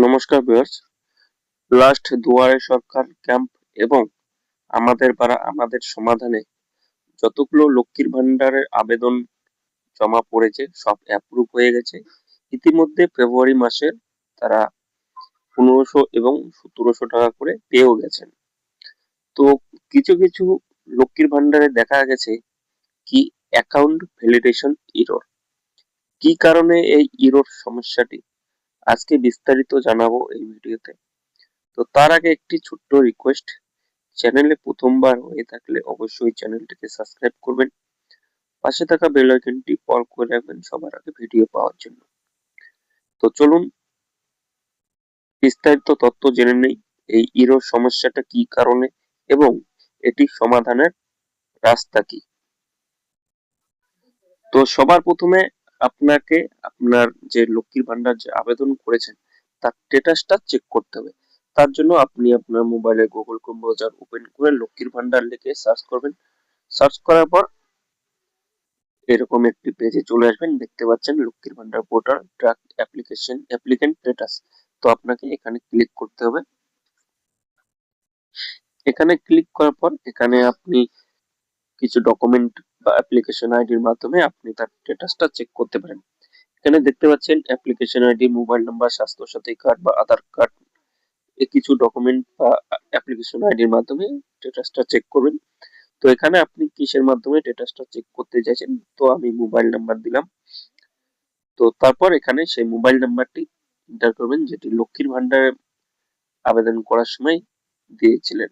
নমস্কার viewers. Last দুয়ারে সরকার camp এবং আমাদের পাড়া আমাদের সমাধানে যতগুলো লক্ষ্মীর ভান্ডারের আবেদন জমা পড়েছে সব অ্যাপ্রুভ হয়ে গেছে। ইতিমধ্যে ফেব্রুয়ারি মাসে তারা 1500 এবং 1700 টাকা করে পেয়েও গেছেন। তো কিছু কিছু লক্ষ্মীর ভান্ডারে দেখা গেছে কি অ্যাকাউন্ট ভ্যালিডেশন ইরর। কি কারণে এই ইরর সমস্যাটি আজকে বিস্তারিত জানাবো এই ভিডিওতে। তো তার আগে একটি ছোট্ট রিকোয়েস্ট, চ্যানেলে প্রথমবার হয়ে থাকলে অবশ্যই চ্যানেলটিকে সাবস্ক্রাইব করবেন, পাশে থাকা বেল আইকনটি অল করে রাখবেন সবার আগে ভিডিও পাওয়ার জন্য। তো চলুন বিস্তারিত তথ্য জেনে নেই এই ইরর সমস্যাটা কি কারণে এবং এটি সমাধানের রাস্তা কি। তো সবার প্রথমে আপনাকে আপনার যে লক্ষ্মীর ভান্ডার যে আবেদন করেছেন তার স্ট্যাটাসটা চেক করতে হবে। তার জন্য আপনি আপনার মোবাইলে গুগল ক্রোম ব্রাউজার ওপেন করে লক্ষ্মীর ভান্ডার লিখে সার্চ করবেন। সার্চ করার পর এরকম একটি পেজে চলে আসবেন, দেখতে পাচ্ছেন Lakshmir Bhandar portal track application applicant status. তো আপনাকে এখানে ক্লিক করতে হবে। এখানে ক্লিক করার পর এখানে আপনি কিছু ডকুমেন্ট বা অ্যাপ্লিকেশন আইডির মাধ্যমে আপনি তার স্ট্যাটাসটা চেক করতে পারেন। এখানে দেখতে পাচ্ছেন অ্যাপ্লিকেশন আইডি, মোবাইল নাম্বার, স্বাস্থ্য সাথী কার্ড বা আধার কার্ড, এই কিছু ডকুমেন্ট বা অ্যাপ্লিকেশন আইডির মাধ্যমে স্ট্যাটাসটা চেক করবেন। তো এখানে আপনি কিসের মাধ্যমে স্ট্যাটাসটা চেক করতে চাইছেন, তো আমি মোবাইল নাম্বার দিলাম। তো তারপর এখানে সেই মোবাইল নাম্বারটি এন্টার করবেন যেটি লক্ষ্মীর ভান্ডারে আবেদন করার সময় দিয়েছিলেন।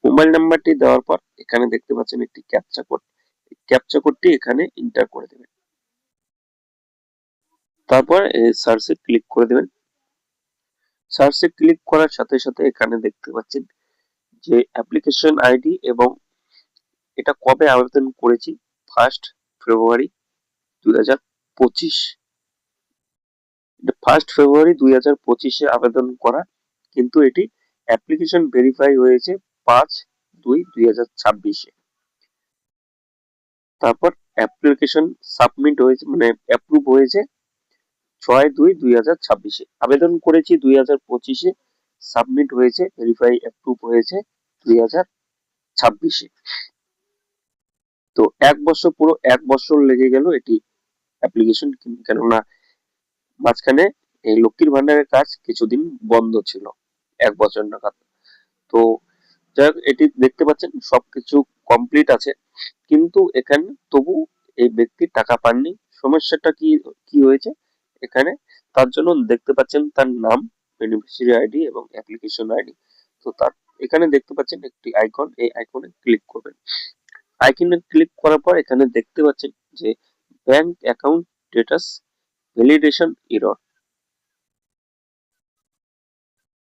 মোবাইল নাম্বারটি দেওয়ার পর এখানে দেখতে পাচ্ছেন একটি ক্যাপচা কোড, ক্যাপচা কোডটি এখানে এন্টার করে দেবেন। তারপর সার্চে ক্লিক করে দেবেন। সার্চে ক্লিক করার সাথে সাথে এখানে দেখতে পাচ্ছেন যে অ্যাপ্লিকেশন আইডি এবং এটা কবে আবেদন করেছি, 1 ফেব্রুয়ারি 2025। 1 ফেব্রুয়ারি 2025-এ আবেদন করা, কিন্তু এটি অ্যাপ্লিকেশন ভেরিফাই হয়েছে 5/2/2026-এ। তারপর অ্যাপ্লিকেশন সাবমিট হয়েছে মানে অ্যাপ্রুভ হয়েছে 6/2/2026-এ। আবেদন করেছি 2025-এ, সাবমিট হয়েছে ভেরিফাই অ্যাপ্রুভ হয়েছে 2026-এ। তো পুরো এক বছর লেগে গেল এটি অ্যাপ্লিকেশন, কেননা মাঝখানে এই লক্ষ্মীর ভান্ডারের কাজ কিছুদিন বন্ধ ছিল, এক বছর নাগাদ। তো যাই হোক, এটি দেখতে পাচ্ছেন সবকিছু কমপ্লিট আছে, কিন্তু এখানে তবু এই ব্যক্তি টাকা পাননি। সমস্যাটা কি কি হয়েছে এখানে, তার জন্য দেখতে পাচ্ছেন তার নাম, বেনিফিশিয়ারি আইডি এবং অ্যাপ্লিকেশন আইডি। তো তার এখানে দেখতে পাচ্ছেন একটি আইকন, এই আইকনে ক্লিক করবেন। আইকনে ক্লিক করার পর এখানে দেখতে পাচ্ছেন যে bank account status validation error.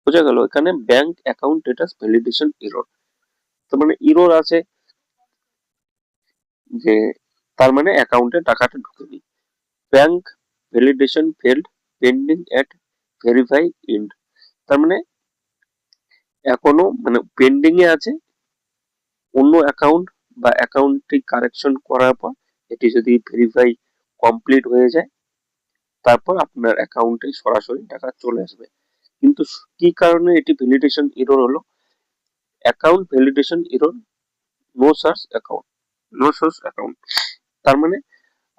বোঝা গেল, এখানে bank account status validation error, তার মানে এরর আছে যে তার মানে অ্যাকাউন্টে টাকাটা ঢুকেনি। ব্যাংক ভ্যালিডেশন ফেল্ড পেন্ডিং এট ভেরিফাই ইন্ড, তার মানে এখনো মানে পেন্ডিং এ আছে। অন্য অ্যাকাউন্ট বা অ্যাকাউন্টটি কারেকশন করার পর এটি যদি ভেরিফাই কমপ্লিট হয়ে যায় তারপর আপনার অ্যাকাউন্টে সরাসরি টাকা চলে আসবে। কিন্তু কি কারণে এটি ভ্যালিডেশন এরর হলো, account validation error, no search account, no source account. তার মানে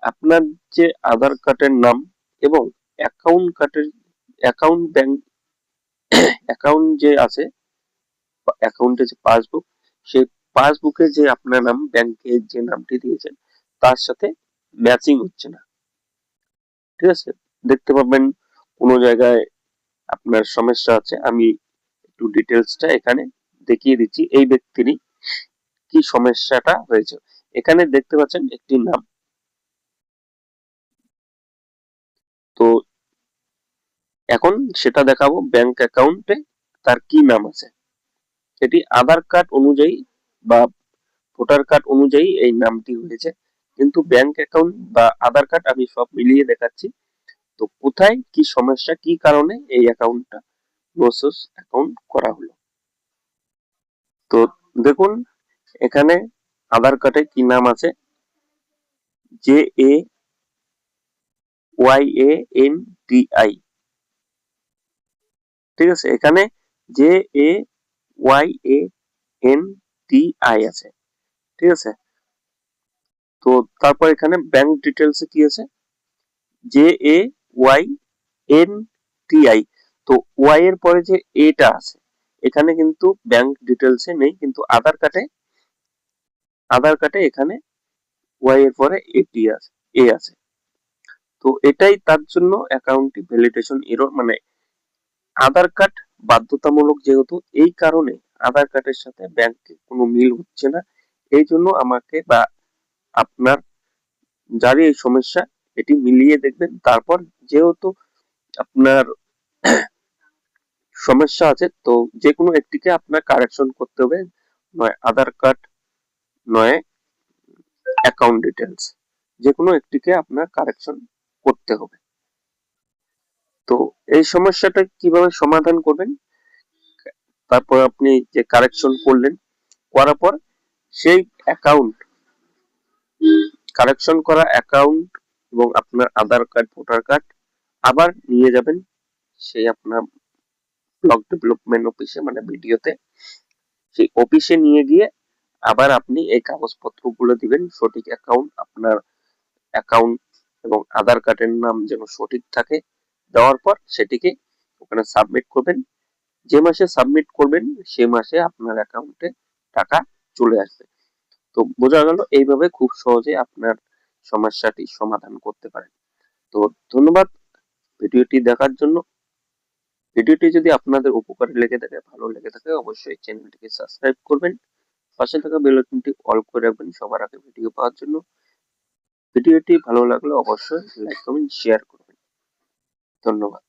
আপনার যে আধার কার্ডের নাম এবং অ্যাকাউন্ট ব্যাংক অ্যাকাউন্ট যে আছে, অ্যাকাউন্টে যে পাসবুক, সেই পাসবুকে যে আপনার নাম, ব্যাংকে যে নামটি দিয়েছেন তার সাথে ম্যাচিং হচ্ছে না। ঠিক আছে, দেখতে পাবেন কোনো জায়গায় আপনার সমস্যা আছে। আমি একটু ডিটেলসটা এখানে দেখিয়ে দিচ্ছি এই ব্যক্তিরই কি সমস্যাটা হয়েছে। এখানে দেখতে পাচ্ছেন একটি নাম, তো এখন সেটা দেখাবো ব্যাংক অ্যাকাউন্টে তার কি নাম আছে। এটি আধার কার্ড অনুযায়ী বা ভোটার কার্ড অনুযায়ী এই নামটি হয়েছে, কিন্তু ব্যাংক অ্যাকাউন্ট বা আধার কার্ড আমি সব মিলিয়ে দেখাচ্ছি। তো কোথায় কি সমস্যা, কি কারণে এই অ্যাকাউন্টটা প্রসেস অ্যাকাউন্ট করা হলো। তো দেখুন এখানে আধার কার্ডে কি নাম আছে, JAYANDI, ঠিক আছে, এখানে JAYANTI আছে, ঠিক আছে। তো তারপর এখানে ব্যাংক ডিটেলস কি আছে, JAYNTI। তো ওয়াই এর পরে যে এটা আছে, এখানে কিন্তু ব্যাংক ডিটেলসে নেই, কিন্তু আধার কার্ডে এখানে ওয়াই এর পরে এ আছে। তো এটাই তার জন্য অ্যাকাউন্টটি ভ্যালিডেশন এরর, মানে আধার কার্ড বাধ্যতামূলক যেহেতু, এই কারণে আধার কার্ডের সাথে ব্যাংকে কোনো মিল হচ্ছে না। এই জন্য আমাকে বা আপনার যারই এই সমস্যা, এটি মিলিয়ে দেখবেন। তারপর যেহেতু আপনার সমস্যা আছে, তো যে কোনো একটিকে আপনার কারেকশন করতে হবে, নয় আধার কার্ড, নয় অ্যাকাউন্ট ডিটেলস, যে কোনো একটিকে আপনার কারেকশন করতে হবে। তো এই সমস্যাটা কিভাবে সমাধান করবেন, তারপর আপনি যে কারেকশন করলেন, করার পর সেই অ্যাকাউন্ট, কারেকশন করা অ্যাকাউন্ট এবং আপনার আধার কার্ড, ভোটার কার্ড আবার নিয়ে যাবেন সেই আপনার ব্লক ডেভেলপমেন্ট অফিসে, মানে বিডিওতে। সেই অফিসে নিয়ে গিয়ে আবার আপনি এই কাগজপত্রগুলো দিবেন, সঠিক অ্যাকাউন্ট, আপনার অ্যাকাউন্ট এবং আধার কার্ডের নাম যেন সঠিক থাকে। দেওয়ার পর সেটিকে ওখানে সাবমিট করবেন। যে মাসে সাবমিট করবেন সে মাসে আপনার অ্যাকাউন্টে টাকা চলে আসবে। তো বোঝা গেল, এইভাবে খুব সহজে আপনার সমস্যাটি সমাধান করতে পারেন। তো ধন্যবাদ ভিডিওটি দেখার জন্য। ভিডিওটি যদি আপনাদের উপকারে লেগে থাকে, ভালো লেগে থাকে, অবশ্যই চ্যানেলটিকে সাবস্ক্রাইব করবেন, পাশে থাকা বেল আইকনটি অল করে রাখবেন সবার আগে ভিডিও পাওয়ার জন্য। ভিডিওটি ভালো লাগলে অবশ্যই লাইক কমেন্ট শেয়ার করবেন। ধন্যবাদ।